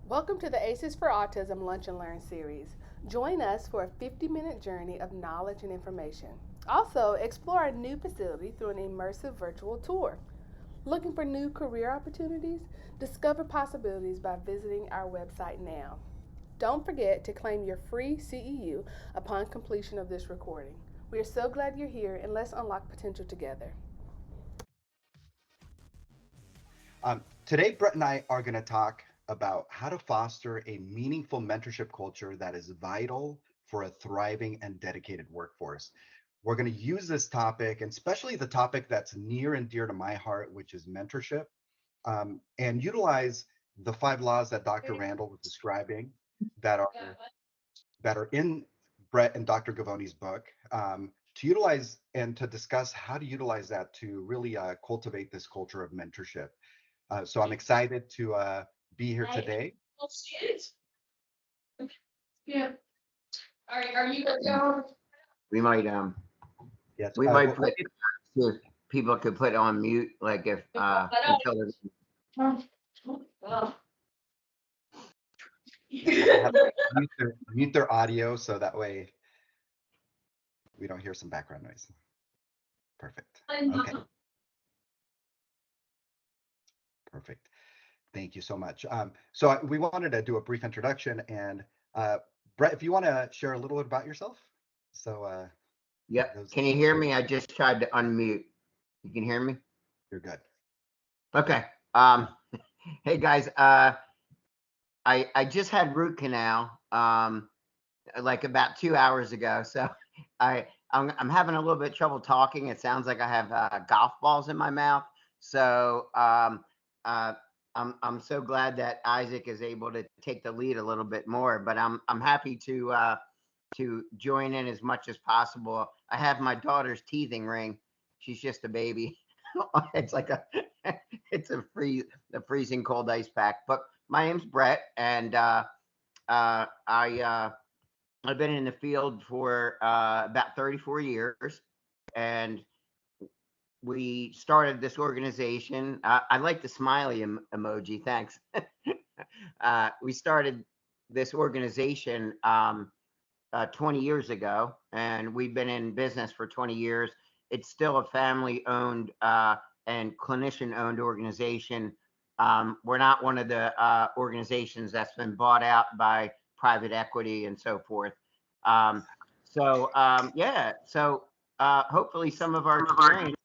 Welcome to the ACEs for Autism Lunch and Learn series. Join us for a 50-minute journey of knowledge and information. Also, explore our new facility through an immersive virtual tour. Looking for new career opportunities? Discover possibilities by visiting our website now. Don't forget to claim your free CEU upon completion of this recording. We are so glad you're here, and let's unlock potential together. Today, Brett and I are going to talk about how to foster a meaningful mentorship culture that is vital for a thriving and dedicated workforce. We're going to use this topic, and especially the topic that's near and dear to my heart, which is mentorship, and utilize the 5 laws that Dr. Randall was describing that are in Brett and Dr. Gavoni's book, to utilize and to discuss how to utilize that to really cultivate this culture of mentorship. So I'm excited to be here today. Yeah. Are you going? We might Yes, we might put see if people could put it on mute, like if until Well. have to mute their audio so that way we don't hear some background noise. Perfect. Okay. Perfect. Thank you so much. So we wanted to do a brief introduction, and Brett, if you want to share a little bit about yourself. So yeah. Can you hear me? I just tried to unmute. You can hear me? You're good. Okay. Hey guys, I just had root canal like about 2 hours ago, so I'm having a little bit of trouble talking. It sounds like I have golf balls in my mouth. So I'm so glad that Isaac is able to take the lead a little bit more, but I'm happy to join in as much as possible. I have my daughter's teething ring. She's just a baby. It's like it's a freezing cold ice pack. But my name's Brett, and I've been in the field for about 34 years, and we started this organization. I like the smiley emoji. Thanks. We started this organization 20 years ago, and we've been in business for 20 years. It's still a family-owned and clinician-owned organization. We're not one of the organizations that's been bought out by private equity and so forth. Yeah. So hopefully some of our experience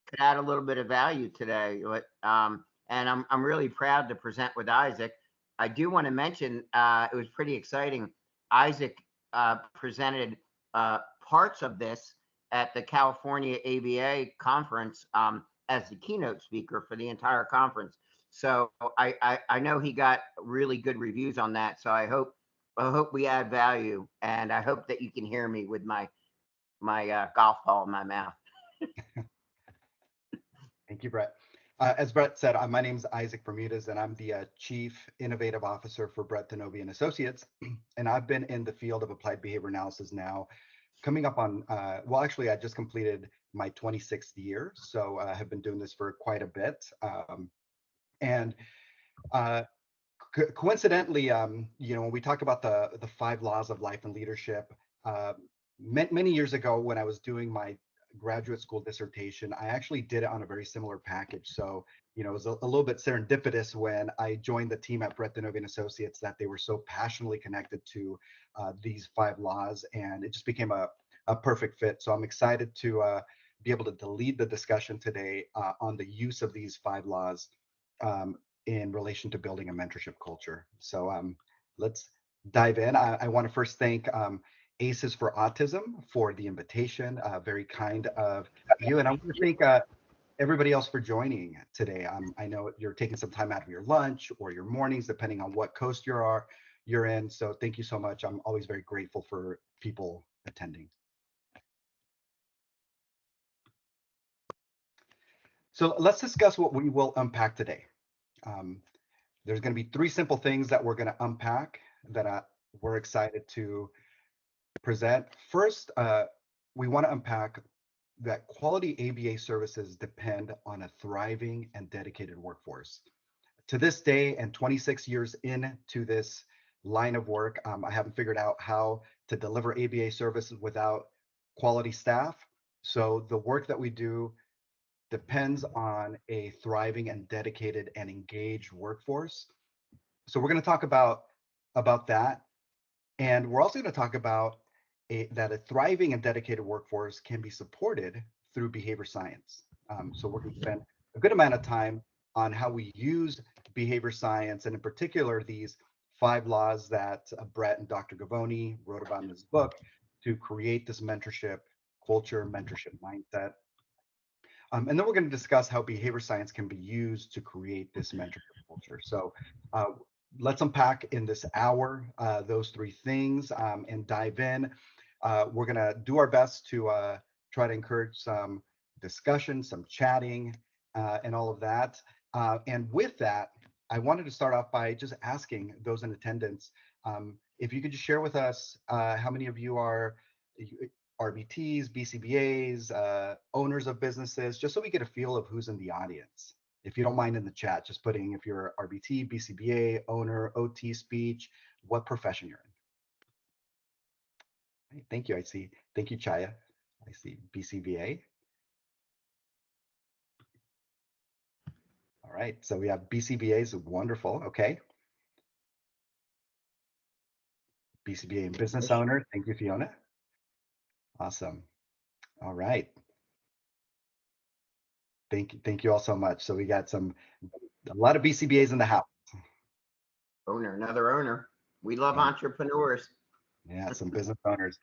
could add a little bit of value today. And I'm really proud to present with Isaac. I do want to mention it was pretty exciting. Isaac presented parts of this at the California ABA conference as the keynote speaker for the entire conference. So I know he got really good reviews on that. So I hope we add value, and I hope that you can hear me with my golf ball in my mouth. Thank you, Brett. As Brett said, my name's Isaac Bermudez, and I'm the Chief Innovative Officer for Brett Dinovii and Associates. And I've been in the field of applied behavior analysis now, coming up on, well, actually, I just completed my 26th year, so I have been doing this for quite a bit. And coincidentally, when we talk about the 5 laws of life and leadership, many years ago when I was doing my graduate school dissertation, I actually did it on a very similar package. So, it was a little bit serendipitous when I joined the team at Brett Dinovii and Associates that they were so passionately connected to these 5 laws, and it just became a perfect fit. So I'm excited to be able to lead the discussion today on the use of these 5 laws in relation to building a mentorship culture. So let's dive in. I want to first thank ACEs for Autism for the invitation. Very kind of you. And I want to thank everybody else for joining today. I know you're taking some time out of your lunch or your mornings, depending on what coast you're in. So thank you so much. I'm always very grateful for people attending. So let's discuss what we will unpack today. There's going to be 3 simple things that we're going to unpack that we're excited to present. First, we want to unpack that quality ABA services depend on a thriving and dedicated workforce. to this day, and 26 years into this line of work, I haven't figured out how to deliver ABA services without quality staff. So the work that we do depends on a thriving and dedicated and engaged workforce. So we're going to talk about that, and we're also going to talk about that a thriving and dedicated workforce can be supported through behavior science. So we're going to spend a good amount of time on how we use behavior science, and in particular, these 5 laws that Brett and Dr. Gavoni wrote about in his book to create this mentorship culture, mentorship mindset. And then we're going to discuss how behavior science can be used to create this mentorship culture. So let's unpack in this hour those 3 things and dive in. We're going to do our best to try to encourage some discussion, some chatting, and all of that. And with that, I wanted to start off by just asking those in attendance, if you could just share with us how many of you are RBTs, BCBAs, owners of businesses, just so we get a feel of who's in the audience. If you don't mind in the chat, just putting if you're RBT, BCBA, owner, OT, speech, what profession you're in. Right, thank you. I see. Thank you, Chaya. I see BCBA. All right. So we have BCBAs. Wonderful. Okay. BCBA and business owner. Thank you, Fiona. Awesome. All right. Thank you all so much. So we got a lot of BCBAs in the house. Owner, another owner. We love entrepreneurs. Yeah, some business owners.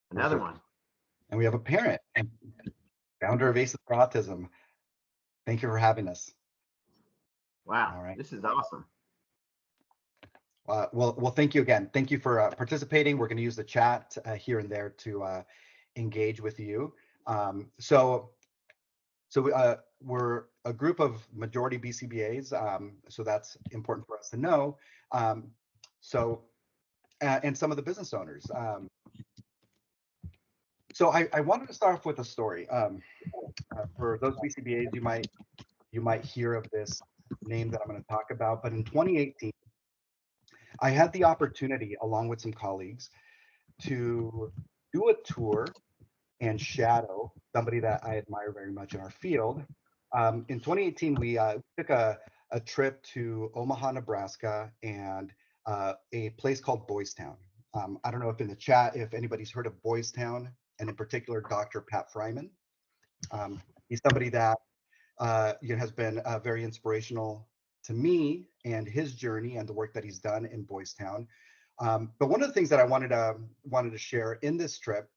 Another one. And we have a parent and founder of Aces for Autism. Thank you for having us. Wow. All right. This is awesome. Well, thank you again. Thank you for participating. We're going to use the chat here and there to engage with you. So we're a group of majority BCBAs, so that's important for us to know. And some of the business owners. So I wanted to start off with a story. For those BCBAs, you might hear of this name that I'm going to talk about, but in 2018, I had the opportunity, along with some colleagues, to do a tour and shadow somebody that I admire very much in our field. In 2018, we took a trip to Omaha, Nebraska, and a place called Boys Town. I don't know if in the chat, if anybody's heard of Boys Town, and in particular, Dr. Pat Fryman. He's somebody that has been very inspirational to me and his journey and the work that he's done in Boys Town. But one of the things that I wanted to share in this trip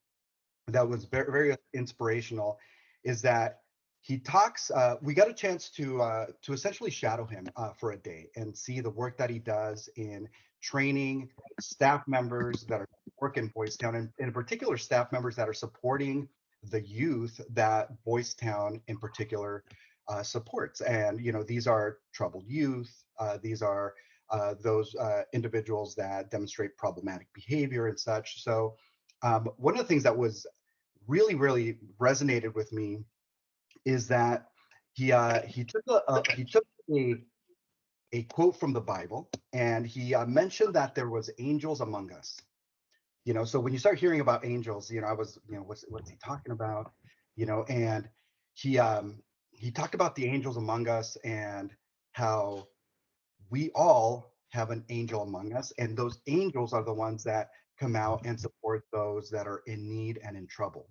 that was very, very inspirational is that he talks. We got a chance to essentially shadow him for a day and see the work that he does in training staff members that are working in Boys Town, and in particular staff members that are supporting the youth that Boys Town in particular supports. And these are troubled youth. These are those individuals that demonstrate problematic behavior and such. So one of the things that was really, really resonated with me is that he took a quote from the Bible, and he mentioned that there was angels among us. So when you start hearing about angels, I was, what's he talking about? And he talked about the angels among us and how we all have an angel among us, and those angels are the ones that come out and support those that are in need and in trouble.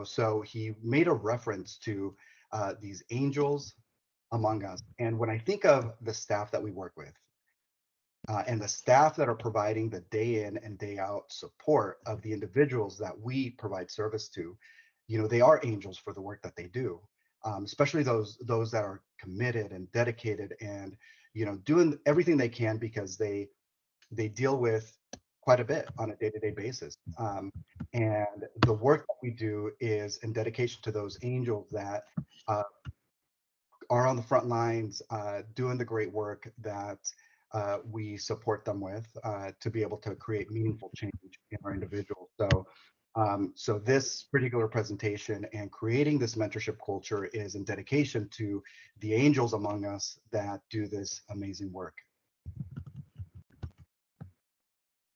So he made a reference to these angels among us. And when I think of the staff that we work with, and the staff that are providing the day in and day out support of the individuals that we provide service to, they are angels for the work that they do, especially those that are committed and dedicated and doing everything they can, because they deal with quite a bit on a day-to-day basis. And the work that we do is in dedication to those angels that are on the front lines, doing the great work that we support them with to be able to create meaningful change in our individuals. So So this particular presentation and creating this mentorship culture is in dedication to the angels among us that do this amazing work.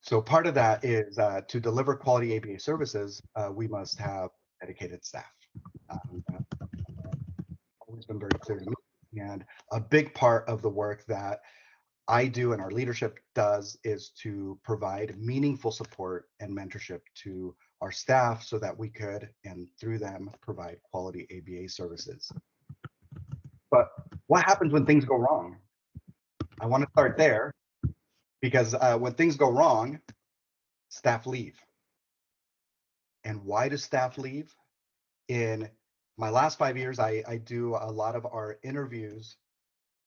So part of that is to deliver quality ABA services, we must have dedicated staff. That's always been very clear to me. And a big part of the work that I do and our leadership does is to provide meaningful support and mentorship to our staff so that we could, and through them, provide quality ABA services. But what happens when things go wrong? I want to start there because when things go wrong, staff leave. And why do staff leave? In my last 5 years, I do a lot of our interviews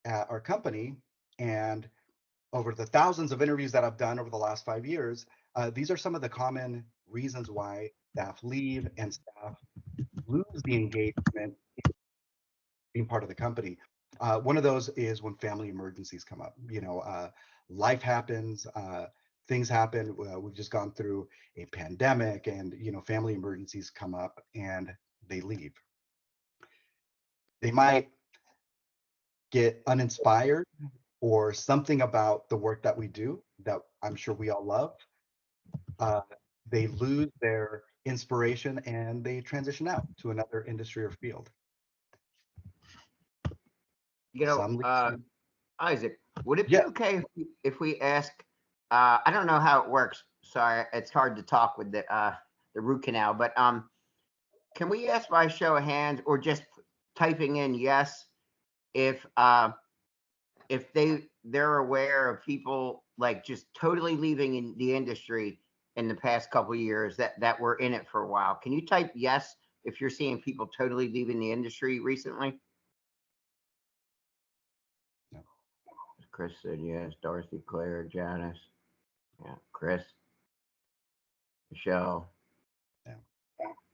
at our company, and over the thousands of interviews that I've done over the last 5 years, these are some of the common reasons why staff leave and staff lose the engagement in being part of the company. One of those is when family emergencies come up. Life happens, things happen. We've just gone through a pandemic, and family emergencies come up, and they leave. They might get uninspired or something about the work that we do that I'm sure we all love. They lose their inspiration and they transition out to another industry or field. Isaac, would it be Yeah. okay if we ask, I don't know how it works, sorry, it's hard to talk with the root canal, but can we ask by show of hands or just typing in yes if they're aware of people like just totally leaving in the industry in the past couple of years that were in it for a while? Can you type yes if you're seeing people totally leaving the industry recently? No. Chris said yes. Dorothy, Claire, Janice, yeah, Chris, Michelle. Yeah.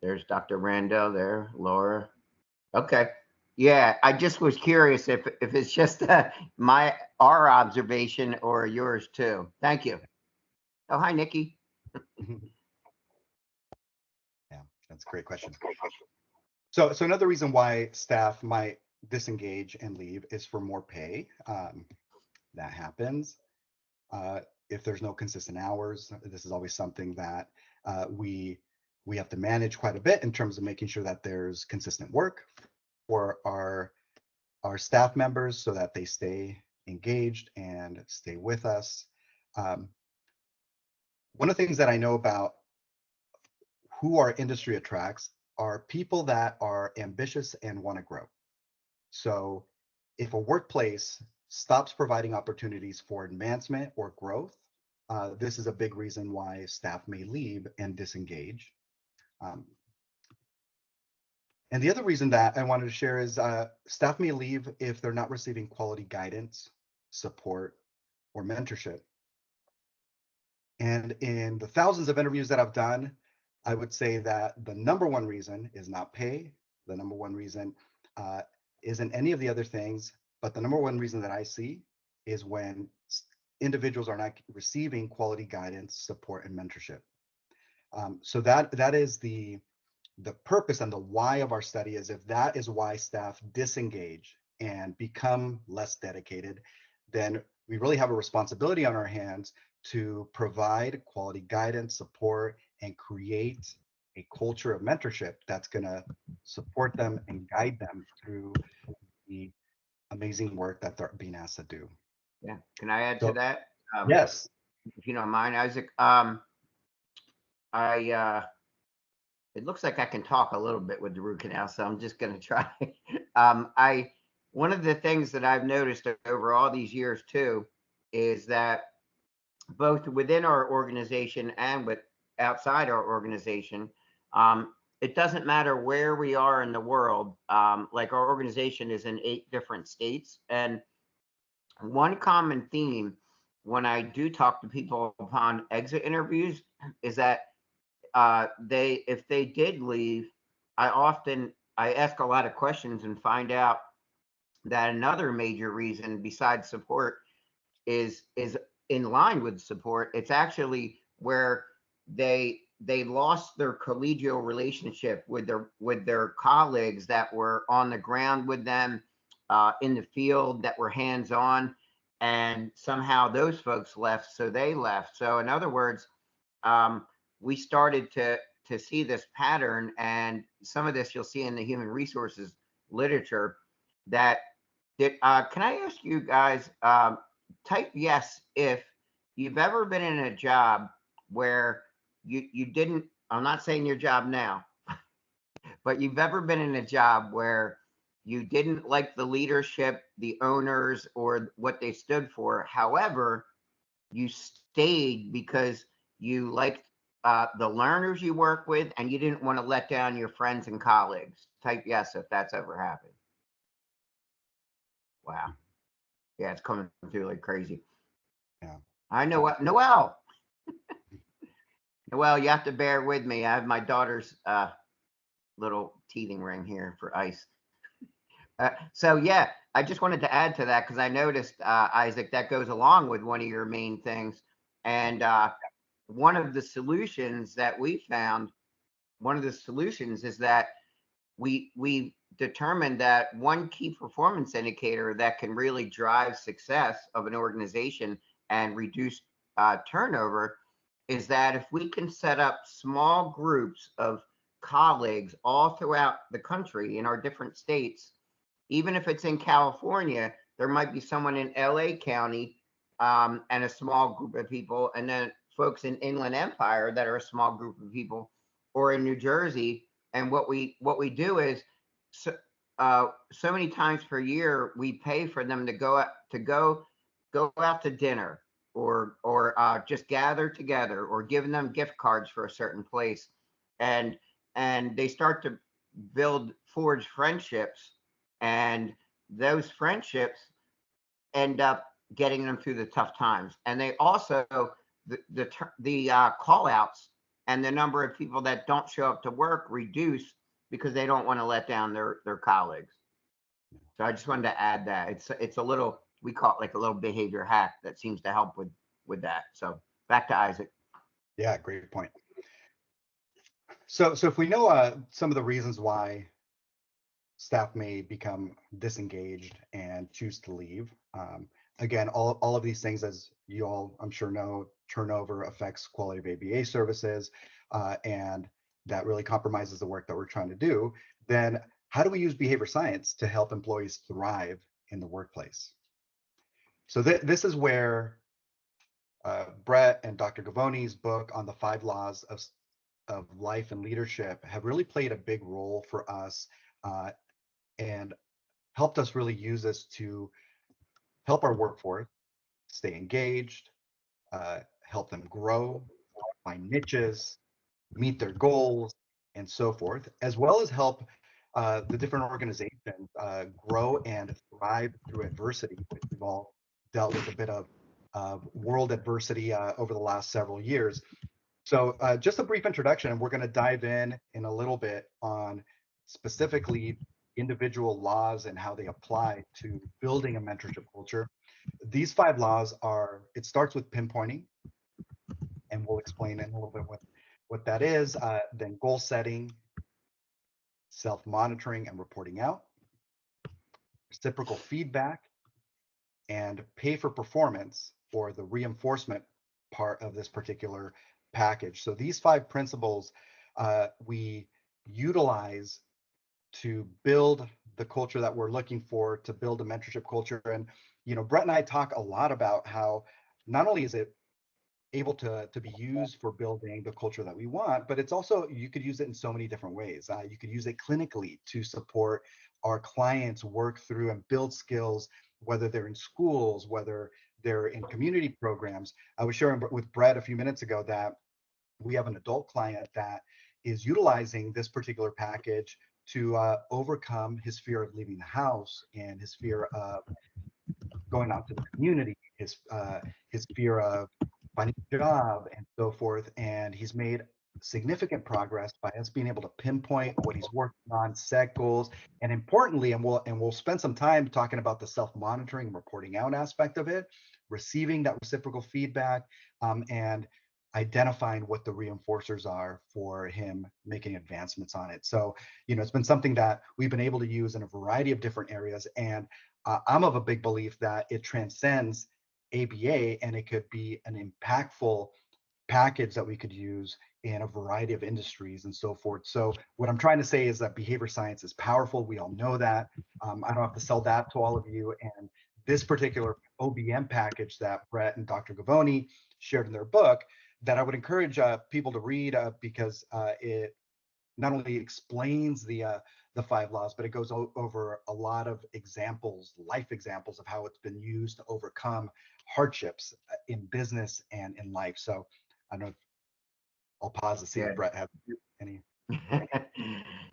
There's Dr. Randall there, Laura. Okay. Yeah, I just was curious if it's just our observation or yours too. Thank you. Oh, hi, Nikki. Yeah, that's a great question. So another reason why staff might disengage and leave is for more pay. That happens. If there's no consistent hours, this is always something that we have to manage quite a bit in terms of making sure that there's consistent work for our staff members so that they stay engaged and stay with us. One of the things that I know about who our industry attracts are people that are ambitious and want to grow. So if a workplace stops providing opportunities for advancement or growth, this is a big reason why staff may leave and disengage. And the other reason that I wanted to share is staff may leave if they're not receiving quality guidance, support, or mentorship. And in the thousands of interviews that I've done, I would say that the number one reason is not pay. The number one reason isn't any of the other things, but the number one reason that I see is when individuals are not receiving quality guidance, support, and mentorship. So that is the purpose and the why of our study. Is if that is why staff disengage and become less dedicated, then we really have a responsibility on our hands to provide quality guidance, support, and create a culture of mentorship that's going to support them and guide them through the amazing work that they're being asked to do. Yeah. Can I add to that? Yes. If you don't mind, Isaac. It looks like I can talk a little bit with the root canal, so I'm just going to try. One of the things that I've noticed over all these years too is that both within our organization and with outside our organization, it doesn't matter where we are in the world. Like our organization is in 8 different states, and one common theme when I do talk to people upon exit interviews is that if they did leave, I ask a lot of questions and find out that another major reason besides support is in line with support. It's actually where they they lost their collegial relationship with their colleagues that were on the ground with them, in the field, that were hands on, and somehow those folks left, so they left. So in other words, we started to see this pattern, and some of this you'll see in the human resources literature. That can I ask you guys, type yes if you've ever been in a job where you didn't, I'm not saying your job now, but you've ever been in a job where you didn't like the leadership, the owners, or what they stood for. However, you stayed because you liked the learners you work with, and you didn't want to let down your friends and colleagues. Type yes if that's ever happened. Wow. Yeah, it's coming through like crazy. Yeah. I know what, Noel. Noel, you have to bear with me. I have my daughter's little teething ring here for ice. So yeah, I just wanted to add to that because I noticed, Isaac, that goes along with one of your main things. And one of the solutions that we found, one of the solutions is that we determined that one key performance indicator that can really drive success of an organization and reduce turnover is that if we can set up small groups of colleagues all throughout the country in our different states, even if it's in California, there might be someone in LA County, and a small group of people, and then folks in Inland Empire that are a small group of people, or in New Jersey. And what we do is, so, so many times per year we pay for them to go out to dinner, or just gather together, or giving them gift cards for a certain place, and they start to forge friendships, and those friendships end up getting them through the tough times. And they also, the call outs and the number of people that don't show up to work reduce because they don't want to let down their colleagues. So I just wanted to add that it's a little, we call it like a little behavior hack that seems to help with that. So back to Isaac. Yeah, great point. So if we know some of the reasons why staff may become disengaged and choose to leave, again, all of these things, as you all I'm sure know, turnover affects quality of ABA services, and that really compromises the work that we're trying to do. Then how do we use behavior science to help employees thrive in the workplace? So this is where Brett and Dr. Gavoni's book on the 5 laws of life and leadership have really played a big role for us, and helped us really use this to help our workforce stay engaged, help them grow, find niches, meet their goals, and so forth, as well as help the different organizations grow and thrive through adversity, which we've all dealt with a bit of world adversity over the last several years. So just a brief introduction, and we're going to dive in a little bit on specifically individual laws and how they apply to building a mentorship culture. These 5 laws are, it starts with pinpointing, and we'll explain in a little bit what that is, then goal setting, self-monitoring and reporting out, reciprocal feedback, and pay for performance, or the reinforcement part of this particular package. So these 5 principles we utilize to build the culture that we're looking for, to build a mentorship culture. And Brett and I talk a lot about how not only is it able to be used for building the culture that we want, but it's also, you could use it in so many different ways. You could use it clinically to support our clients work through and build skills, whether they're in schools, whether they're in community programs. I was sharing with Brett a few minutes ago that we have an adult client that is utilizing this particular package to overcome his fear of leaving the house and his fear of going out to the community, his fear of finding a job and so forth. And he's made significant progress by us being able to pinpoint what he's working on, set goals, and importantly, and we'll spend some time talking about the self-monitoring and reporting out aspect of it, receiving that reciprocal feedback, and identifying what the reinforcers are for him making advancements on it. So, it's been something that we've been able to use in a variety of different areas. And I'm of a big belief that it transcends ABA, and it could be an impactful package that we could use in a variety of industries and so forth. So what I'm trying to say is that behavior science is powerful. We all know that. I don't have to sell that to all of you. And this particular OBM package that Brett and Dr. Gavoni shared in their book, that I would encourage people to read because it not only explains the 5 laws, but it goes over a lot of examples, life examples of how it's been used to overcome hardships in business and in life. So I don't know if I'll pause to see if Brett has any.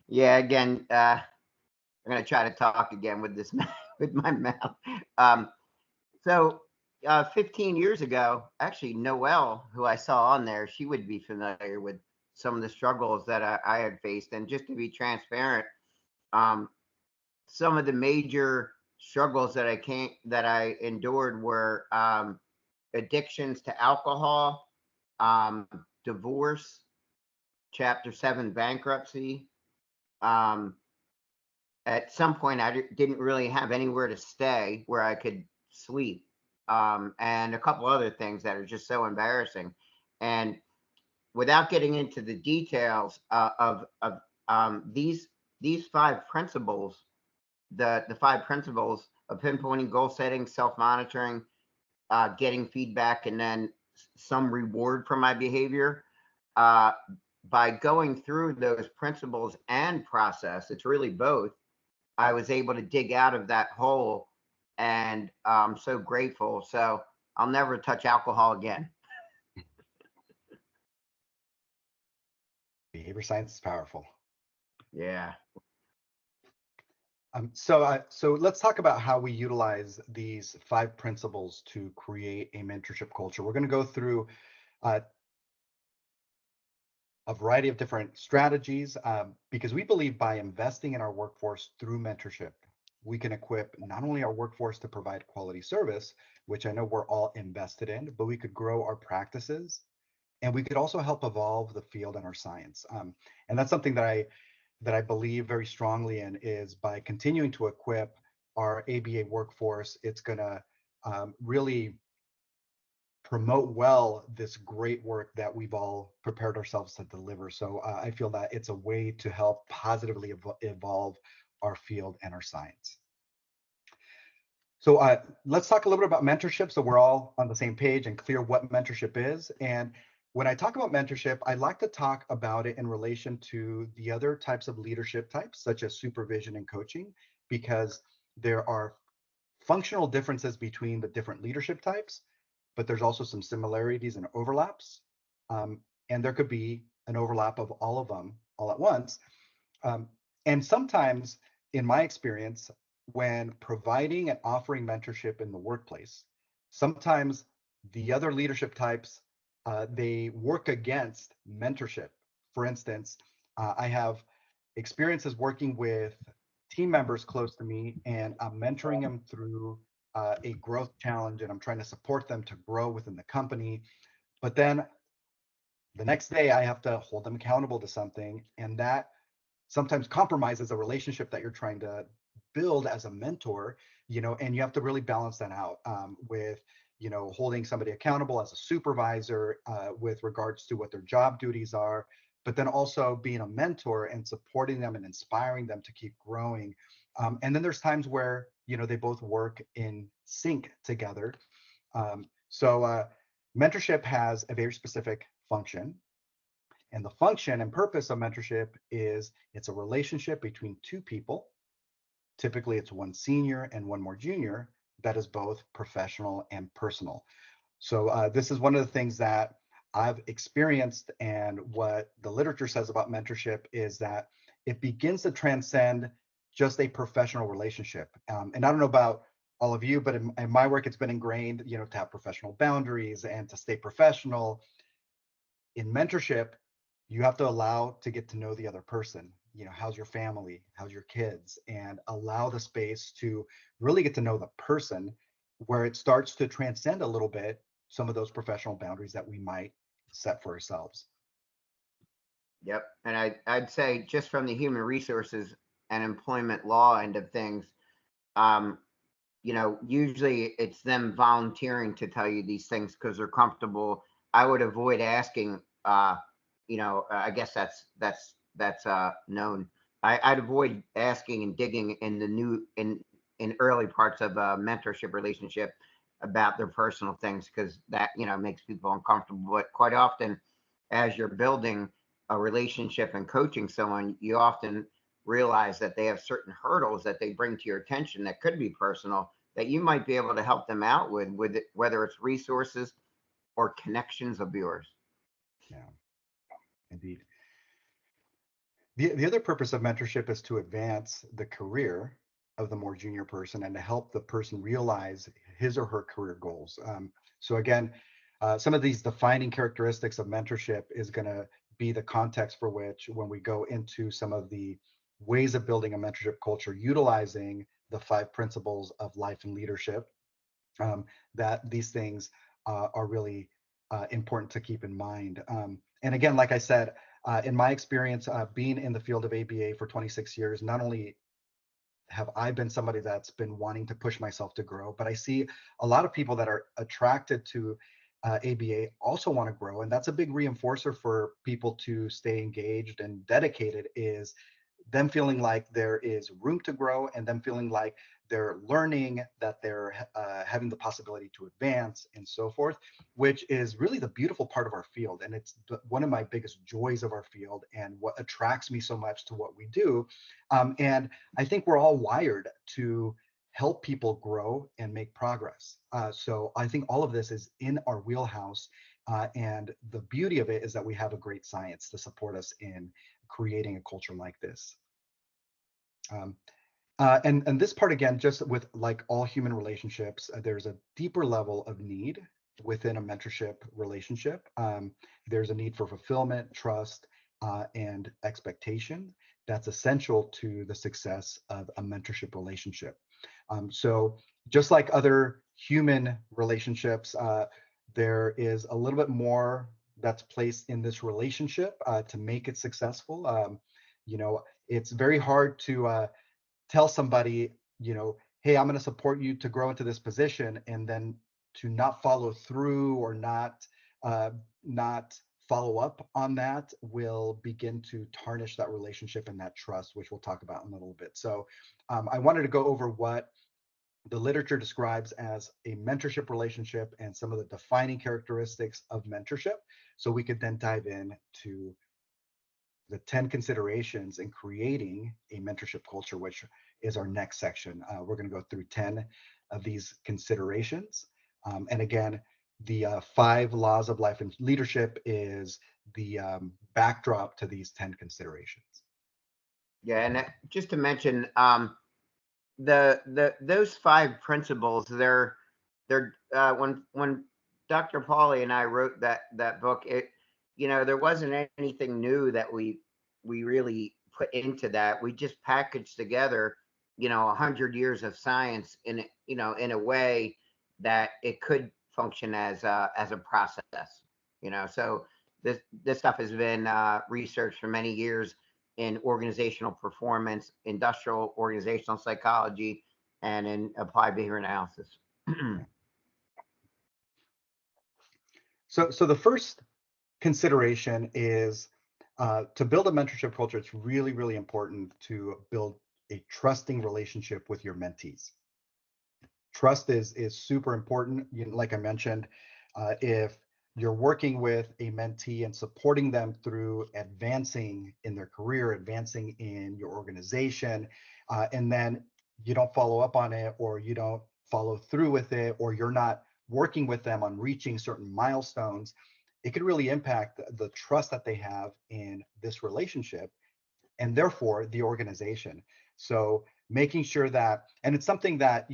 Yeah, again, I'm going to try to talk again with this with my mouth. So 15 years ago, actually, Noelle, who I saw on there, she would be familiar with some of the struggles that I had faced. And just to be transparent, some of the major struggles that I endured were addictions to alcohol, divorce, Chapter 7 bankruptcy. At some point, I didn't really have anywhere to stay where I could sleep, and a couple other things that are just so embarrassing. And without getting into the details of these 5 principles, the 5 principles of pinpointing, goal setting, self monitoring, getting feedback, and then some reward for my behavior. By going through those principles and process, it's really both. I was able to dig out of that hole, and I'm so grateful. So I'll never touch alcohol again. Behavior science is powerful. Yeah. So let's talk about how we utilize these 5 principles to create a mentorship culture. We're going to go through a variety of different strategies because we believe by investing in our workforce through mentorship, we can equip not only our workforce to provide quality service, which I know we're all invested in, but we could grow our practices, and we could also help evolve the field and our science. And that's something that I believe very strongly in, is by continuing to equip our ABA workforce, it's going to really promote well this great work that we've all prepared ourselves to deliver. So I feel that it's a way to help positively evolve our field and our science. So let's talk a little bit about mentorship, so we're all on the same page and clear what mentorship is. And when I talk about mentorship, I like to talk about it in relation to the other types of leadership types, such as supervision and coaching, because there are functional differences between the different leadership types, but there's also some similarities and overlaps. And there could be an overlap of all of them all at once. And sometimes, in my experience, when providing and offering mentorship in the workplace, sometimes the other leadership types, they work against mentorship. For instance, I have experiences working with team members close to me, and I'm mentoring them through a growth challenge, and I'm trying to support them to grow within the company. But then the next day, I have to hold them accountable to something, and that sometimes compromises a relationship that you're trying to build as a mentor, and you have to really balance that out with, holding somebody accountable as a supervisor with regards to what their job duties are, but then also being a mentor and supporting them and inspiring them to keep growing. And then there's times where, they both work in sync together. So mentorship has a very specific function. And the function and purpose of mentorship is it's a relationship between 2 people. Typically, it's one senior and one more junior that is both professional and personal. So this is one of the things that I've experienced, and what the literature says about mentorship is that it begins to transcend just a professional relationship. And I don't know about all of you, but in my work, it's been ingrained, to have professional boundaries and to stay professional. In mentorship, you have to allow to get to know the other person. How's your family? How's your kids? And allow the space to really get to know the person, where it starts to transcend a little bit some of those professional boundaries that we might set for ourselves. Yep. And I'd say just from the human resources and employment law end of things, um, usually it's them volunteering to tell you these things because they're comfortable. I would avoid asking, I guess that's known. I'd avoid asking and digging in the in early parts of a mentorship relationship about their personal things because that, makes people uncomfortable. But quite often, as you're building a relationship and coaching someone, you often realize that they have certain hurdles that they bring to your attention that could be personal that you might be able to help them out with it, whether it's resources or connections of yours. Yeah, indeed. The other purpose of mentorship is to advance the career of the more junior person and to help the person realize his or her career goals. So again, some of these defining characteristics of mentorship is going to be the context for which, when we go into some of the ways of building a mentorship culture, utilizing the 5 principles of life and leadership, that these things are really important to keep in mind. And again, like I said, in my experience, being in the field of ABA for 26 years, not only have I been somebody that's been wanting to push myself to grow, but I see a lot of people that are attracted to ABA also want to grow. And that's a big reinforcer for people to stay engaged and dedicated, is them feeling like there is room to grow and them feeling like they're learning, that they're having the possibility to advance and so forth, which is really the beautiful part of our field. And it's one of my biggest joys of our field and what attracts me so much to what we do. And I think we're all wired to help people grow and make progress. So I think all of this is in our wheelhouse. And the beauty of it is that we have a great science to support us in creating a culture like this. And this part, again, just with like all human relationships, there's a deeper level of need within a mentorship relationship. There's a need for fulfillment, trust, and expectation that's essential to the success of a mentorship relationship. So just like other human relationships, there is a little bit more that's placed in this relationship to make it successful. It's very hard to tell somebody, hey, I'm going to support you to grow into this position, and then to not follow through or not follow up on that will begin to tarnish that relationship and that trust, which we'll talk about in a little bit. So I wanted to go over what the literature describes as a mentorship relationship and some of the defining characteristics of mentorship, so we could then dive into the 10 considerations in creating a mentorship culture, which is our next section. We're going to go through 10 of these considerations. And again, the 5 laws of life and leadership is the backdrop to these 10 considerations. Yeah, and just to mention, those 5 principles, they're when Dr. Pauly and I wrote that book, there wasn't anything new that we really put into that. We just packaged together 100 years of science in a way that it could function as a process. So this stuff has been researched for many years in organizational performance, industrial organizational psychology, and in applied behavior analysis. So the first consideration is to build a mentorship culture. It's really, really important to build a trusting relationship with your mentees. Trust is super important. Like I mentioned, if you're working with a mentee and supporting them through advancing in their career, advancing in your organization, and then you don't follow up on it, or you don't follow through with it, or you're not working with them on reaching certain milestones, it could really impact the trust that they have in this relationship and therefore the organization. So making sure that, and it's something that,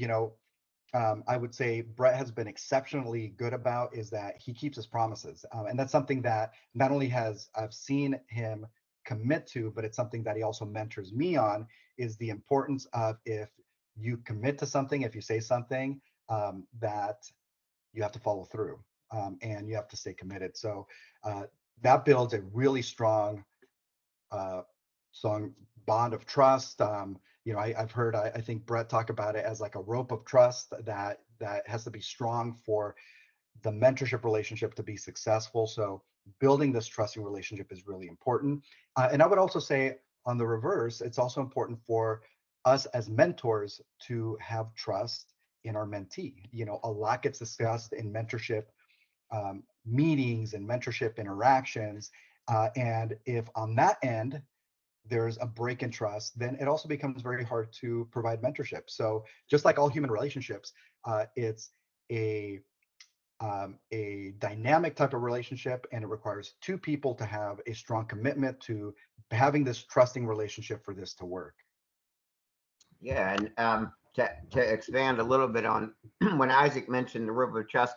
I would say Brett has been exceptionally good about, is that he keeps his promises. And that's something that not only I've seen him commit to, but it's something that he also mentors me on, is the importance of, if you commit to something, if you say something, that you have to follow through. and you have to stay committed. So that builds a really strong bond of trust. I've heard, I think Brett talk about it as like a rope of trust that has to be strong for the mentorship relationship to be successful. So building this trusting relationship is really important. And I would also say on the reverse, it's also important for us as mentors to have trust in our mentee. A lot gets discussed in mentorship meetings and mentorship interactions. And if on that end, there's a break in trust, then it also becomes very hard to provide mentorship. So just like all human relationships, it's a dynamic type of relationship, and it requires two people to have a strong commitment to having this trusting relationship for this to work. Yeah, and to expand a little bit on when Isaac mentioned the rope of trust,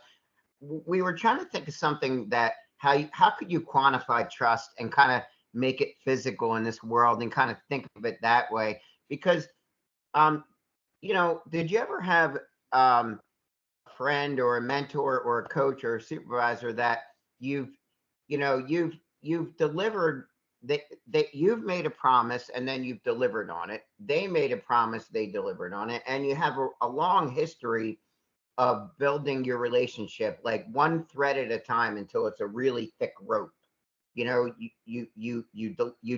we were trying to think of something that how could you quantify trust and kind of make it physical in this world and kind of think of it that way? Because did you ever have a friend or a mentor or a coach or a supervisor that you've delivered, that you've made a promise and then you've delivered on it, they made a promise, they delivered on it, and you have a long history of building your relationship like one thread at a time until it's a really thick rope. You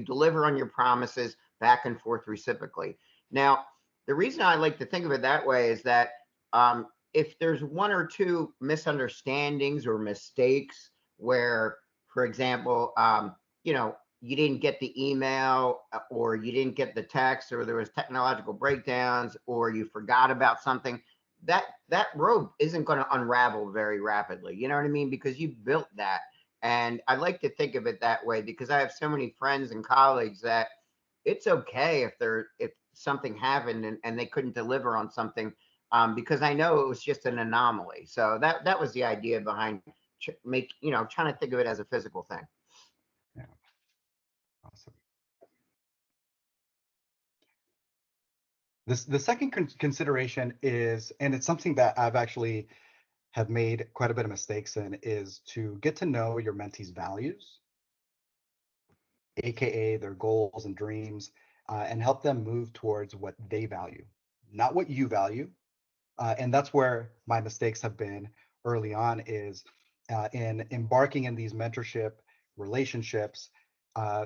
deliver on your promises back and forth reciprocally. Now, the reason I like to think of it that way is that if there's one or two misunderstandings or mistakes where, for example, you didn't get the email or you didn't get the text, or there was technological breakdowns, or you forgot about something, that rope isn't going to unravel very rapidly. You know what I mean? Because you built that. And I like to think of it that way because I have so many friends and colleagues that it's okay if something happened and they couldn't deliver on something, because I know it was just an anomaly. So that was the idea behind trying to think of it as a physical thing. Yeah, awesome. The second consideration is, and it's something that I've actually have made quite a bit of mistakes in, is to get to know your mentee's values, aka their goals and dreams, and help them move towards what they value, not what you value. And that's where my mistakes have been early on, is in embarking in these mentorship relationships.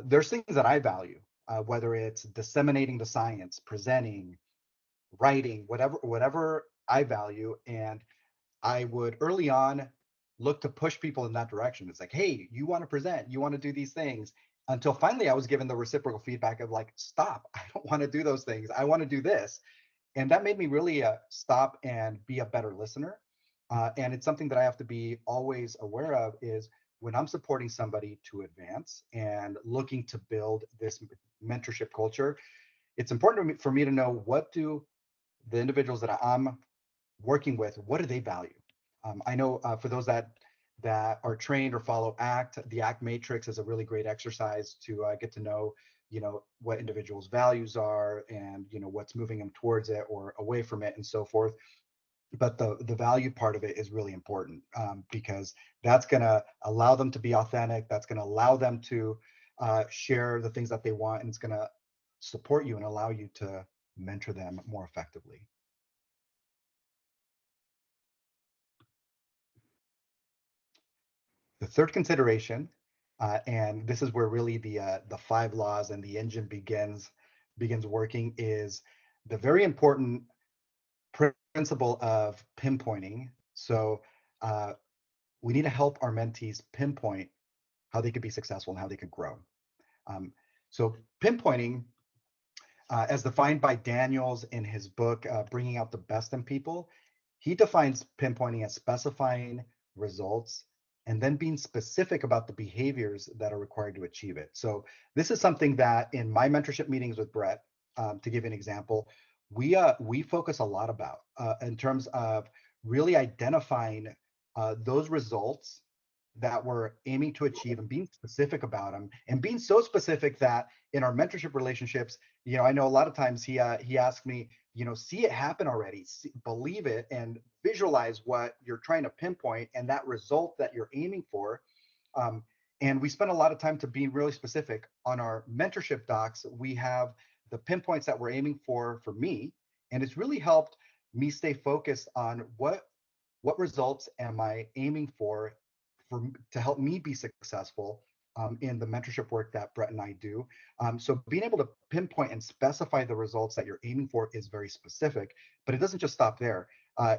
There's things that I value, whether it's disseminating the science, presenting, writing, whatever I value. And I would early on look to push people in that direction. It's like, hey, you want to present, you want to do these things, until finally I was given the reciprocal feedback of like, stop, I don't want to do those things. I want to do this. And that made me really stop and be a better listener. And it's something that I have to be always aware of, is when I'm supporting somebody to advance and looking to build this mentorship culture, it's important for me to know, what do the individuals that I'm working with, what do they value? I know for those that are trained or follow ACT, the ACT matrix is a really great exercise to get to know, what individuals' values are, and what's moving them towards it or away from it, and so forth. But the value part of it is really important, because that's going to allow them to be authentic. That's going to allow them to share the things that they want, and it's going to support you and allow you to mentor them more effectively. The third consideration, and this is where really the 5 laws and the engine begins working, is the very important principle of pinpointing. So we need to help our mentees pinpoint how they could be successful and how they could grow. So pinpointing, as defined by Daniels in his book, Bringing Out the Best in People, he defines pinpointing as specifying results and then being specific about the behaviors that are required to achieve it. So this is something that in my mentorship meetings with Brett, to give an example, we focus a lot about in terms of really identifying those results that we're aiming to achieve and being specific about them, and being so specific that in our mentorship relationships, I know a lot of times he asked me, see it happen already, believe it, and visualize what you're trying to pinpoint and that result that you're aiming for. Um, and we spend a lot of time to be really specific on our mentorship docs. We have the pinpoints that we're aiming for me, and it's really helped me stay focused on what results am I aiming for to help me be successful in the mentorship work that Brett and I do. So being able to pinpoint and specify the results that you're aiming for is very specific, but it doesn't just stop there.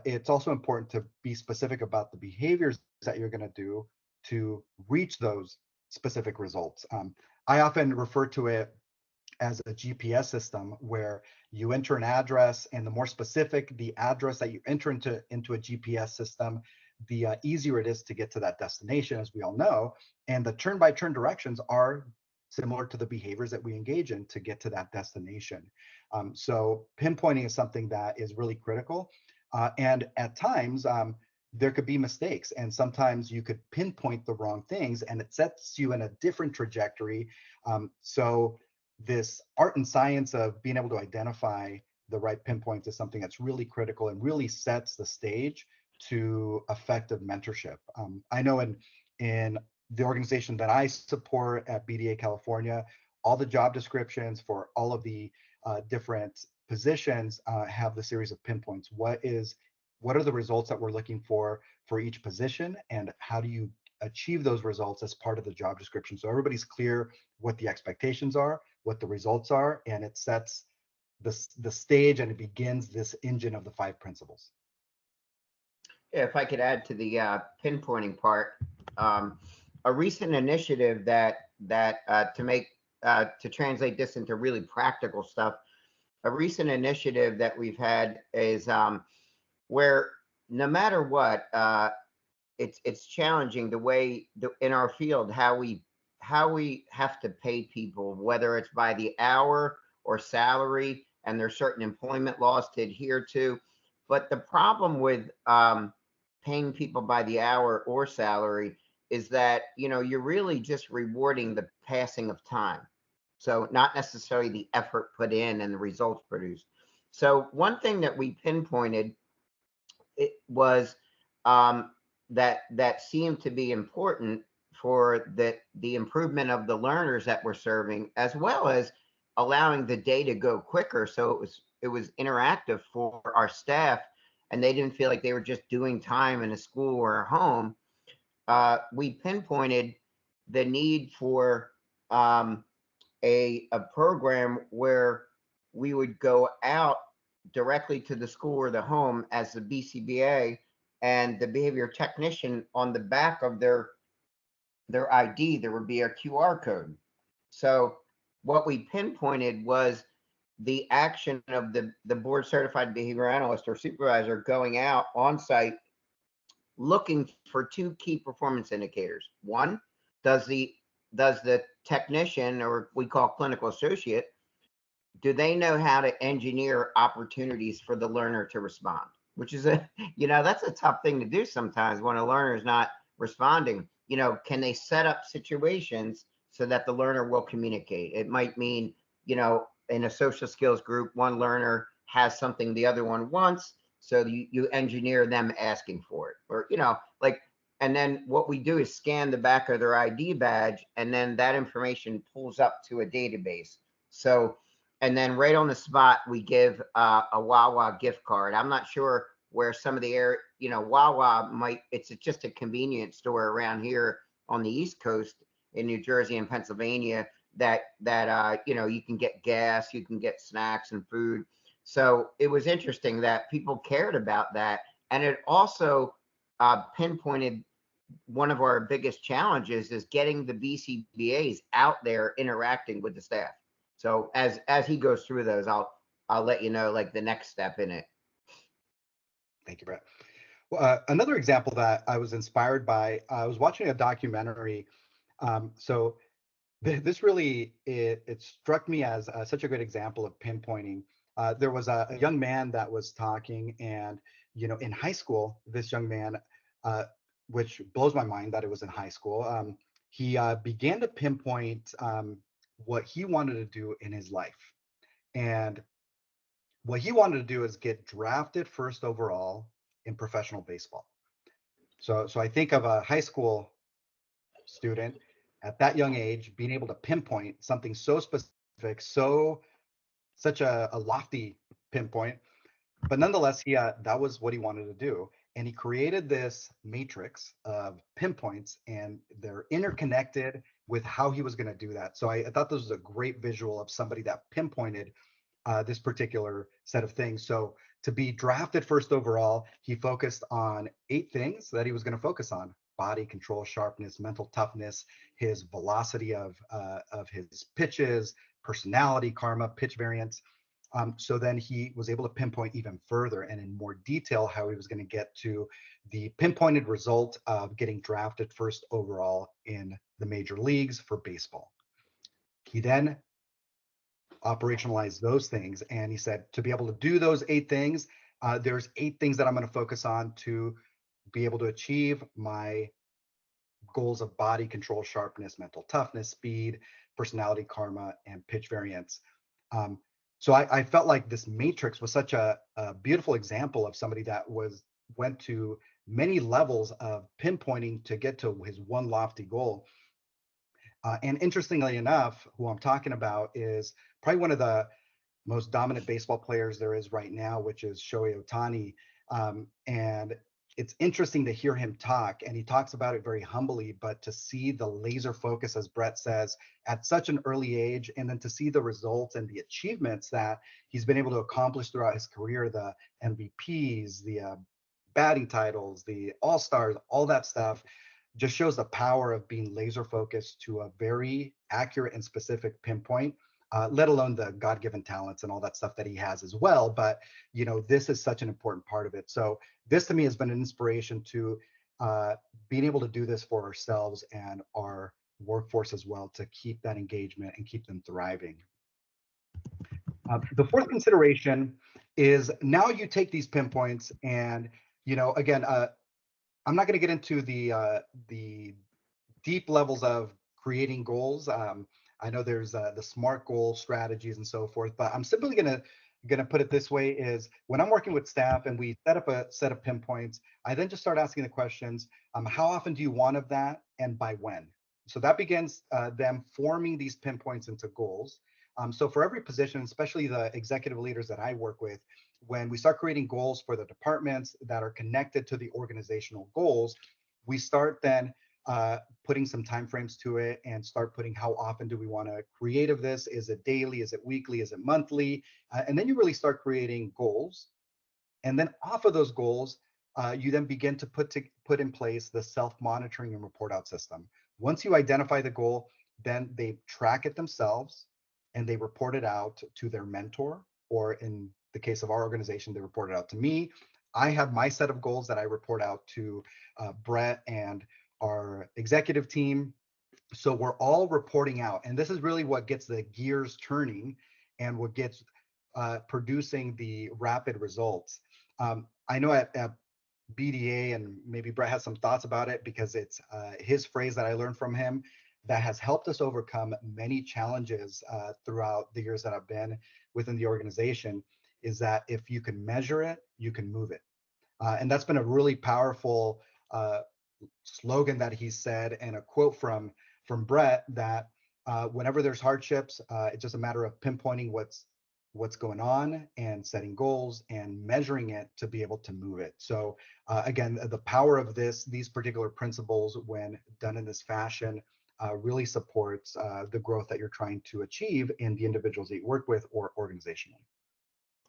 It's also important to be specific about the behaviors that you're going to do to reach those specific results. I often refer to it as a GPS system where you enter an address, and the more specific the address that you enter into a GPS system, the easier it is to get to that destination, as we all know. And the turn-by-turn directions are similar to the behaviors that we engage in to get to that destination. So pinpointing is something that is really critical. And at times, there could be mistakes, and sometimes you could pinpoint the wrong things and it sets you in a different trajectory. So this art and science of being able to identify the right pinpoints is something that's really critical and really sets the stage to effective mentorship. I know in the organization that I support at BDA California, all the job descriptions for all of the different positions have the series of pinpoints. What are the results that we're looking for each position, and how do you achieve those results as part of the job description? So everybody's clear what the expectations are, what the results are, and it sets the stage, and it begins this engine of the 5 principles. Yeah, if I could add to the pinpointing part, a recent initiative to translate this into really practical stuff, a recent initiative that we've had is where no matter what, it's challenging the way in our field how we have to pay people, whether it's by the hour or salary, and there's certain employment laws to adhere to. But the problem with paying people by the hour or salary is that you're really just rewarding the passing of time, so not necessarily the effort put in and the results produced. So one thing that we pinpointed, it was that seemed to be important for the improvement of the learners that we're serving, as well as allowing the day to go quicker. So it was interactive for our staff, and they didn't feel like they were just doing time in a school or a home. We pinpointed the need for a program where we would go out directly to the school or the home as the BCBA, and the behavior technician, on the back of their ID, there would be a QR code. So what we pinpointed was the action of the board certified behavior analyst or supervisor going out on site looking for 2 key performance indicators. One, does the technician, or we call clinical associate, do they know how to engineer opportunities for the learner to respond? Which is that's a tough thing to do sometimes when a learner is not responding. Can they set up situations so that the learner will communicate? It might mean, in a social skills group, one learner has something the other one wants, so you engineer them asking for it, or and then what we do is scan the back of their ID badge, and then that information pulls up to a database. So, and then right on the spot, we give a Wawa gift card. I'm not sure where some of the Wawa it's just a convenience store around here on the East Coast in New Jersey and Pennsylvania that you can get gas, you can get snacks and food. So it was interesting that people cared about that. And it also pinpointed one of our biggest challenges is getting the BCBAs out there interacting with the staff. So as he goes through those, I'll let you know the next step in it. Thank you, Brett. Well, another example that I was inspired by, I was watching a documentary. So this really, it struck me as such a good example of pinpointing. There was a young man that was talking, and in high school, this young man, which blows my mind that it was in high school, he began to pinpoint what he wanted to do in his life. And What he wanted to do is get drafted first overall in professional baseball. So I think of a high school student at that young age being able to pinpoint something so specific, such a lofty pinpoint, but nonetheless, that was what he wanted to do. And he created this matrix of pinpoints, and they're interconnected with how he was going to do that. So I thought this was a great visual of somebody that pinpointed this particular set of things. So to be drafted first overall, he focused on 8 things that he was going to focus on: body control, sharpness, mental toughness, his velocity of his pitches, personality, karma, pitch variance. So then he was able to pinpoint even further and in more detail how he was going to get to the pinpointed result of getting drafted first overall in the major leagues for baseball. He then operationalized those things, and he said, to be able to do those 8 things, there's 8 things that I'm going to focus on to be able to achieve my goals of body control, sharpness, mental toughness, speed, personality, karma, and pitch variance. So I felt like this matrix was such a beautiful example of somebody that went to many levels of pinpointing to get to his one lofty goal. And interestingly enough, who I'm talking about is probably one of the most dominant baseball players there is right now, which is Shohei Ohtani. And it's interesting to hear him talk, and he talks about it very humbly, but to see the laser focus, as Brett says, at such an early age, and then to see the results and the achievements that he's been able to accomplish throughout his career, the MVPs, the batting titles, the All-Stars, all that stuff, just shows the power of being laser focused to a very accurate and specific pinpoint, let alone the God-given talents and all that stuff that he has as well. But, this is such an important part of it. So this to me has been an inspiration to being able to do this for ourselves and our workforce as well, to keep that engagement and keep them thriving. The fourth consideration is, now you take these pinpoints and, again, I'm not going to get into the deep levels of creating goals. I know there's the SMART goal strategies and so forth, but I'm simply gonna put it this way: is when I'm working with staff and we set up a set of pinpoints, I then just start asking the questions: how often do you want of that, and by when? So that begins them forming these pinpoints into goals. So for every position, especially the executive leaders that I work with, when we start creating goals for the departments that are connected to the organizational goals, we start then putting some timeframes to it and start putting how often do we want to create of this? Is it daily? Is it weekly? Is it monthly? And then you really start creating goals. And then off of those goals, you then begin to put in place the self-monitoring and report out system. Once you identify the goal, then they track it themselves and they report it out to their mentor, or in the case of our organization, they report it out to me. I have my set of goals that I report out to Brett and our executive team. So we're all reporting out, and this is really what gets the gears turning and what gets producing the rapid results. I know at BDA, and maybe Brett has some thoughts about it, because it's his phrase that I learned from him that has helped us overcome many challenges throughout the years that I've been within the organization, is that if you can measure it, you can move it. And that's been a really powerful slogan that he said, and a quote from Brett, that whenever there's hardships, it's just a matter of pinpointing what's going on and setting goals and measuring it to be able to move it. So again, the power of these particular principles, when done in this fashion, really supports the growth that you're trying to achieve in the individuals that you work with or organizationally.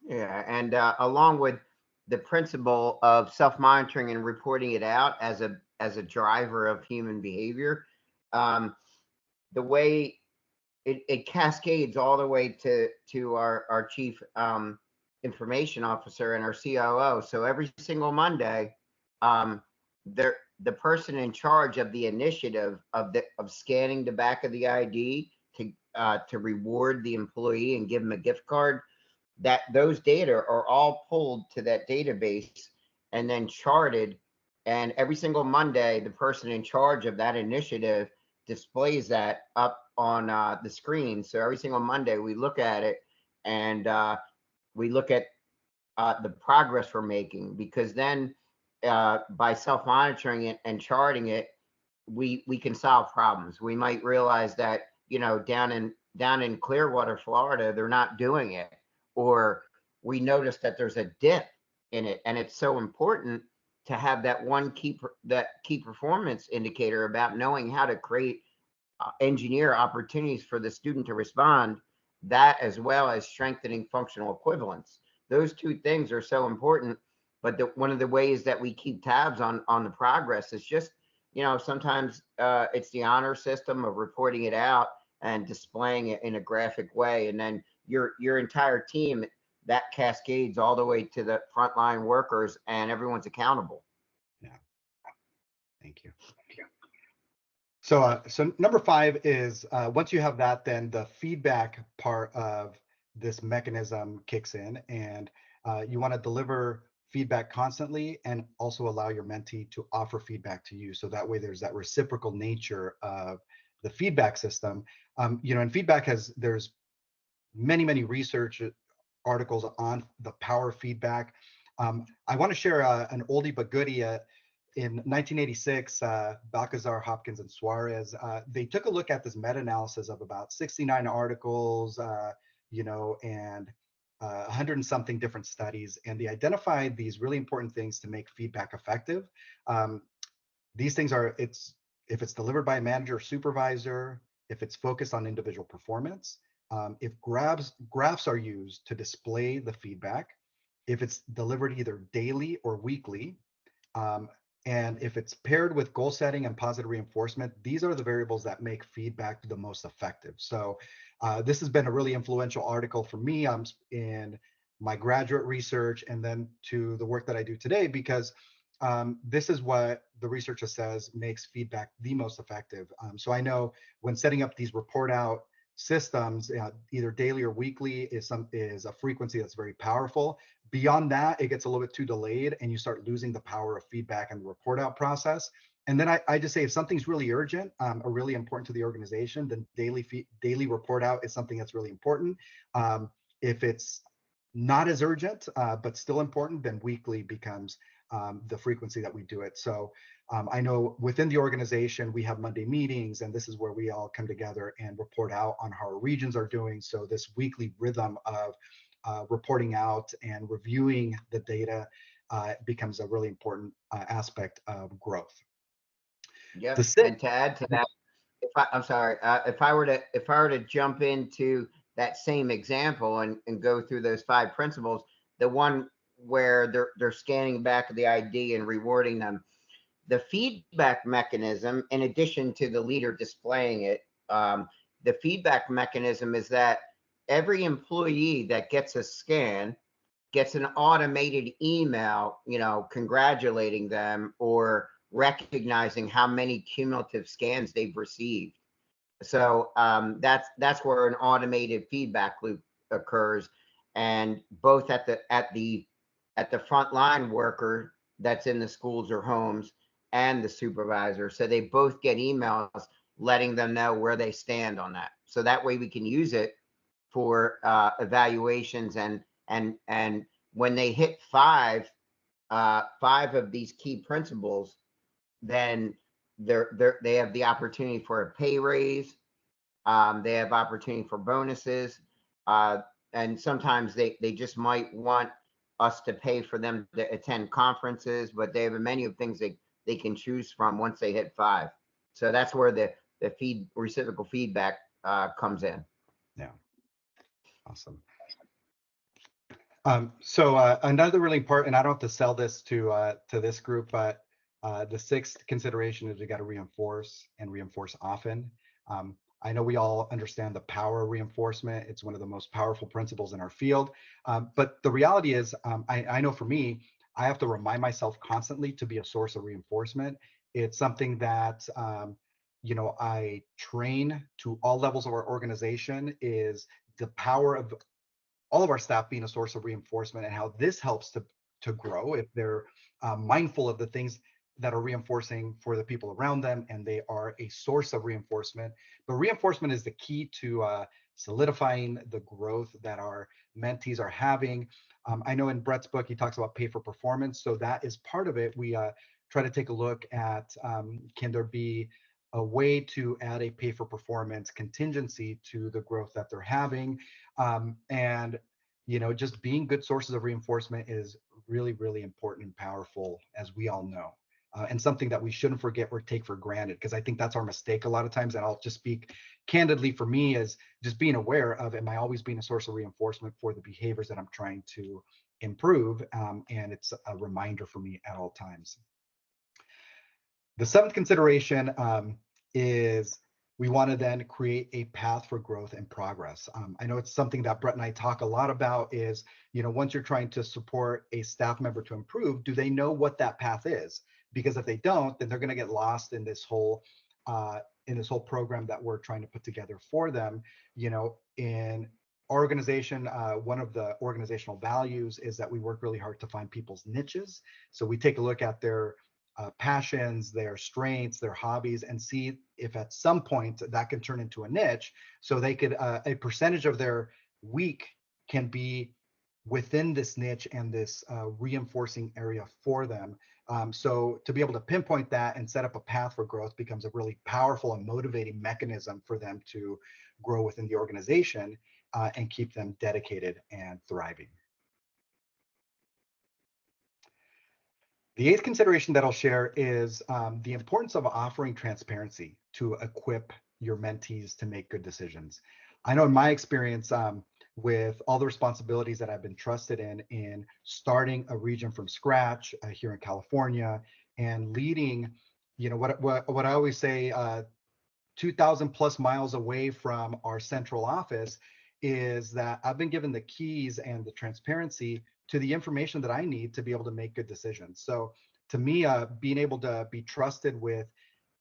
Yeah, and along with the principle of self-monitoring and reporting it out as a driver of human behavior, the way it cascades all the way to our chief information officer and our COO. So every single Monday, the person in charge of the initiative of scanning the back of the ID to reward the employee and give them a gift card, that those data are all pulled to that database and then charted. And every single Monday, the person in charge of that initiative displays that up on the screen. So every single Monday we look at it, and we look at the progress we're making, because then by self-monitoring it and charting it, we can solve problems. We might realize that, you know, down in Clearwater, Florida, they're not doing it, or we notice that there's a dip in it, and it's so important to have that one key performance indicator about knowing how to create engineer opportunities for the student to respond, that as well as strengthening functional equivalence. Those two things are so important. But one of the ways that we keep tabs on the progress is just, you know, sometimes it's the honor system of reporting it out and displaying it in a graphic way, and then your entire team, that cascades all the way to the frontline workers, and everyone's accountable. Yeah. Thank you. So number 5 is once you have that, then the feedback part of this mechanism kicks in, and you want to deliver feedback constantly and also allow your mentee to offer feedback to you. So that way there's that reciprocal nature of the feedback system. You know, and feedback there's many research articles on the power of feedback. I want to share an oldie but goodie. In 1986, Balcazar, Hopkins, and Suarez, they took a look at this meta-analysis of about 69 articles, you know, and 100 and something different studies, and they identified these really important things to make feedback effective. These things are, if it's delivered by a manager or supervisor, if it's focused on individual performance, if graphs are used to display the feedback, if it's delivered either daily or weekly, and if it's paired with goal setting and positive reinforcement, these are the variables that make feedback the most effective. So this has been a really influential article for me in my graduate research, and then to the work that I do today, because this is what the researcher says makes feedback the most effective. So I know when setting up these report out systems, either daily or weekly is a frequency that's very powerful. Beyond that, it gets a little bit too delayed, and you start losing the power of feedback and the report out process. And then I just say, if something's really urgent or really important to the organization, then daily report out is something that's really important. If it's not as urgent but still important, then weekly becomes the frequency that we do it. So I know within the organization, we have Monday meetings, and this is where we all come together and report out on how our regions are doing. So this weekly rhythm of reporting out and reviewing the data becomes a really important aspect of growth. Yep. The And to add to that, I'm sorry, if I were to jump into that same example and go through those 5 principles, the one where they're scanning back the ID and rewarding them, the feedback mechanism, in addition to the leader displaying it, the feedback mechanism is that every employee that gets a scan gets an automated email, you know, congratulating them or recognizing how many cumulative scans they've received. So that's where an automated feedback loop occurs, and both at the frontline worker that's in the schools or homes and the supervisor. So they both get emails letting them know where they stand on that. So that way we can use it for evaluations, and when they hit 5 of these key principles, then they have the opportunity for a pay raise. They have opportunity for bonuses, and sometimes they just might want us to pay for them to attend conferences, but they have a menu of things they can choose from once they hit 5. So that's where the reciprocal feedback comes in. Yeah, awesome. So another really important, and I don't have to sell this to this group, but the 6th consideration is we got to reinforce and reinforce often. I know we all understand the power of reinforcement. It's one of the most powerful principles in our field. But the reality is, I know for me, I have to remind myself constantly to be a source of reinforcement. It's something that you know, I train to all levels of our organization, is the power of all of our staff being a source of reinforcement, and how this helps to grow if they're mindful of the things that are reinforcing for the people around them, and they are a source of reinforcement. But reinforcement is the key to solidifying the growth that our mentees are having. I know in Brett's book, he talks about pay for performance. So that is part of it. We try to take a look at, can there be a way to add a pay for performance contingency to the growth that they're having? And, just being good sources of reinforcement is really, really important and powerful, as we all know. And something that we shouldn't forget or take for granted, because I think that's our mistake a lot of times. And I'll just speak candidly for me, is just being aware of, am I always being a source of reinforcement for the behaviors that I'm trying to improve? And it's a reminder for me at all times. The seventh consideration is we want to then create a path for growth and progress. I know it's something that Brett and I talk a lot about is, once you're trying to support a staff member to improve, do they know what that path is? Because if they don't, then they're going to get lost in this whole program that we're trying to put together for them. In our organization, one of the organizational values is that we work really hard to find people's niches. So we take a look at their passions, their strengths, their hobbies, and see if at some point that can turn into a niche. So they could, a percentage of their week can be within this niche and this reinforcing area for them. So to be able to pinpoint that and set up a path for growth becomes a really powerful and motivating mechanism for them to grow within the organization and keep them dedicated and thriving. The eighth consideration that I'll share is the importance of offering transparency to equip your mentees to make good decisions. I know in my experience, with all the responsibilities that I've been trusted in starting a region from scratch here in California and leading, what I always say, 2,000 plus miles away from our central office, is that I've been given the keys and the transparency to the information that I need to be able to make good decisions. So to me, being able to be trusted with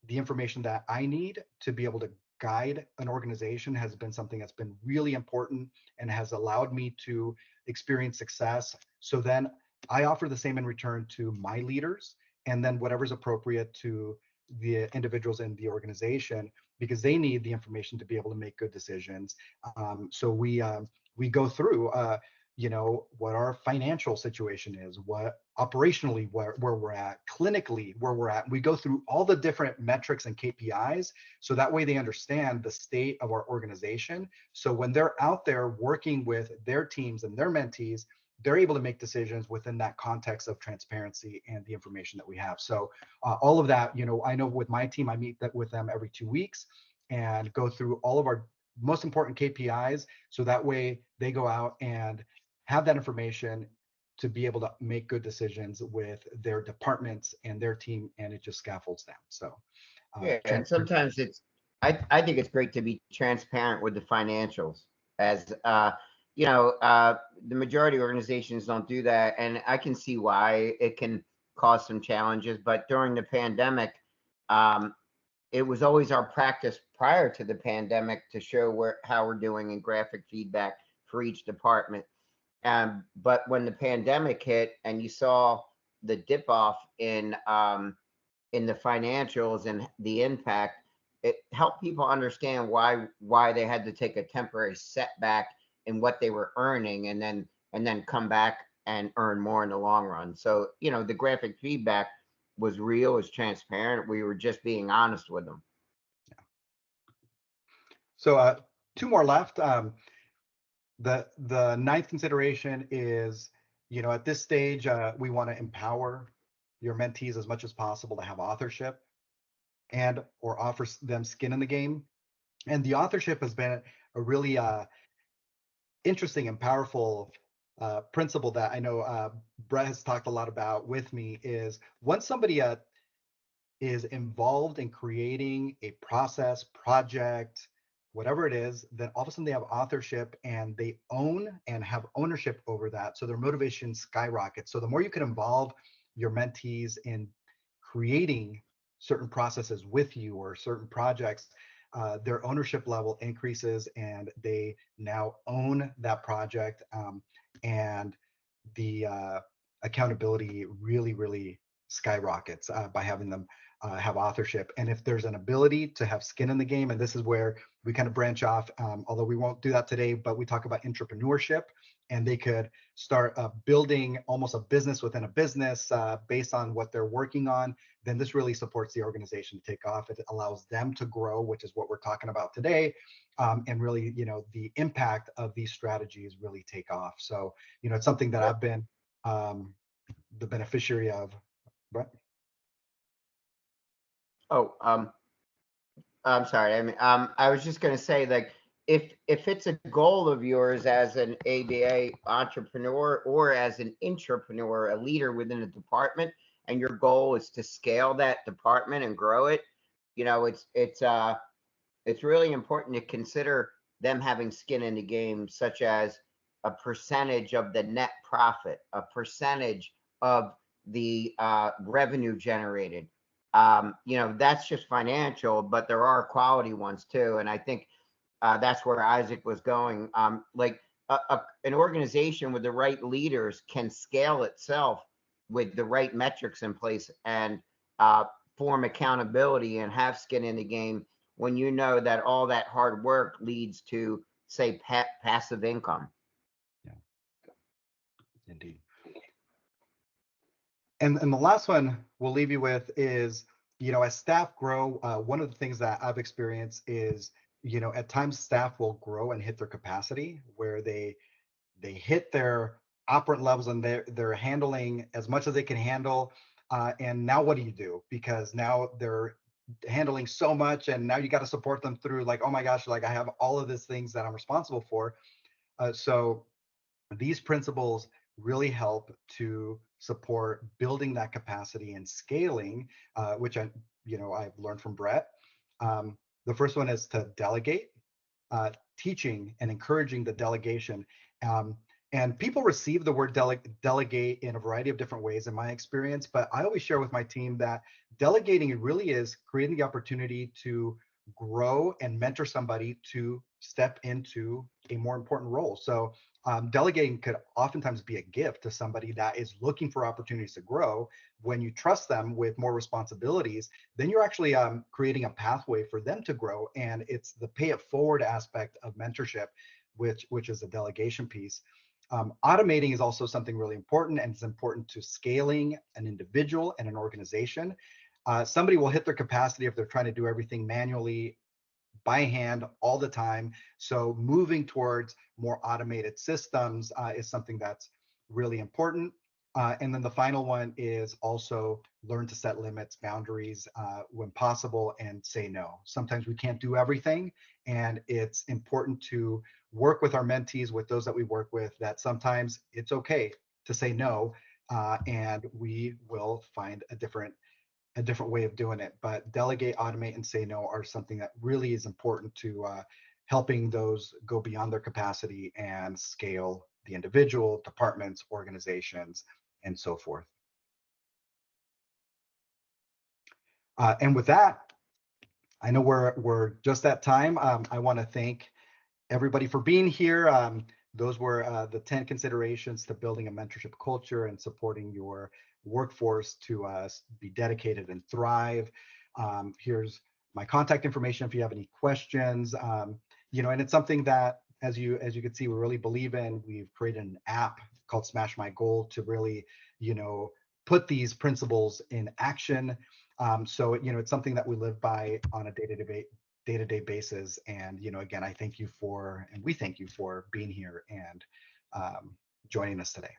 the information that I need to be able to guide an organization has been something that's been really important and has allowed me to experience success. So then I offer the same in return to my leaders, and then whatever's appropriate to the individuals in the organization, because they need the information to be able to make good decisions. So we go through what our financial situation is, what operationally where we're at, clinically where we're at. We go through all the different metrics and KPIs, so that way they understand the state of our organization. So when they're out there working with their teams and their mentees, they're able to make decisions within that context of transparency and the information that we have. So all of that, I know with my team, I meet with them every 2 weeks and go through all of our most important KPIs. So that way they go out and have that information to be able to make good decisions with their departments and their team, and it just scaffolds them. So yeah, and sometimes I think it's great to be transparent with the financials, as the majority of organizations don't do that, and I can see why it can cause some challenges. But during the pandemic, it was always our practice prior to the pandemic to show how we're doing in graphic feedback for each department. But when the pandemic hit and you saw the dip off in the financials and the impact, it helped people understand why they had to take a temporary setback in what they were earning, and then come back and earn more in the long run. So the graphic feedback was real, was transparent. We were just being honest with them. Yeah. So 2 more left. The ninth consideration is, at this stage, we want to empower your mentees as much as possible to have authorship and or offer them skin in the game. And the authorship has been a really interesting and powerful principle that I know Brett has talked a lot about with me, is once somebody is involved in creating a process, project, whatever it is, then all of a sudden they have authorship and they own and have ownership over that. So their motivation skyrockets. So the more you can involve your mentees in creating certain processes with you or certain projects, their ownership level increases and they now own that project, and the accountability really, really skyrockets by having them have authorship. And if there's an ability to have skin in the game, and this is where we kind of branch off, although we won't do that today, but we talk about entrepreneurship, and they could start building almost a business within a business based on what they're working on, then this really supports the organization to take off. It allows them to grow, which is what we're talking about today. And really, the impact of these strategies really take off. So, it's something that I've been the beneficiary of. Brett? Oh, I'm sorry. I mean, I was just going to say, like, if it's a goal of yours as an ABA entrepreneur or as an intrapreneur, a leader within a department, and your goal is to scale that department and grow it, it's really important to consider them having skin in the game, such as a percentage of the net profit, a percentage of the revenue generated. That's just financial, but there are quality ones too. And I think that's where Isaac was going. An organization with the right leaders can scale itself with the right metrics in place and form accountability and have skin in the game when you know that all that hard work leads to, say, passive income. Yeah, indeed. And the last one we'll leave you with is, as staff grow, one of the things that I've experienced is, at times staff will grow and hit their capacity where they hit their operant levels and they're handling as much as they can handle. And now what do you do? Because now they're handling so much, and now you got to support them through, like, oh my gosh, like I have all of these things that I'm responsible for. So these principles really help to support building that capacity and scaling, which I've learned from Brett. The first one is to delegate, teaching and encouraging the delegation. And people receive the word delegate in a variety of different ways in my experience, but I always share with my team that delegating really is creating the opportunity to grow and mentor somebody to step into a more important role. So delegating could oftentimes be a gift to somebody that is looking for opportunities to grow. When you trust them with more responsibilities, then you're actually creating a pathway for them to grow. And it's the pay it forward aspect of mentorship, which is a delegation piece. Automating is also something really important, and it's important to scaling an individual and an organization. Somebody will hit their capacity if they're trying to do everything manually by hand all the time. So moving towards more automated systems is something that's really important. And then the final one is also learn to set limits, boundaries when possible, and say no. Sometimes we can't do everything, and it's important to work with our mentees, with those that we work with, that sometimes it's okay to say no, and we will find a different way of doing it. But delegate, automate, and say no are something that really is important to helping those go beyond their capacity and scale the individual, departments, organizations, and so forth. And with that, I know we're just at time. I want to thank everybody for being here. Those were the 10 considerations to building a mentorship culture and supporting your workforce to be dedicated and thrive. Here's my contact information if you have any questions. And it's something that, as you can see, we really believe in. We've created an app called Smash My Goal to really, put these principles in action. So it's something that we live by on a day-to-day basis. And again, we thank you for being here and joining us today.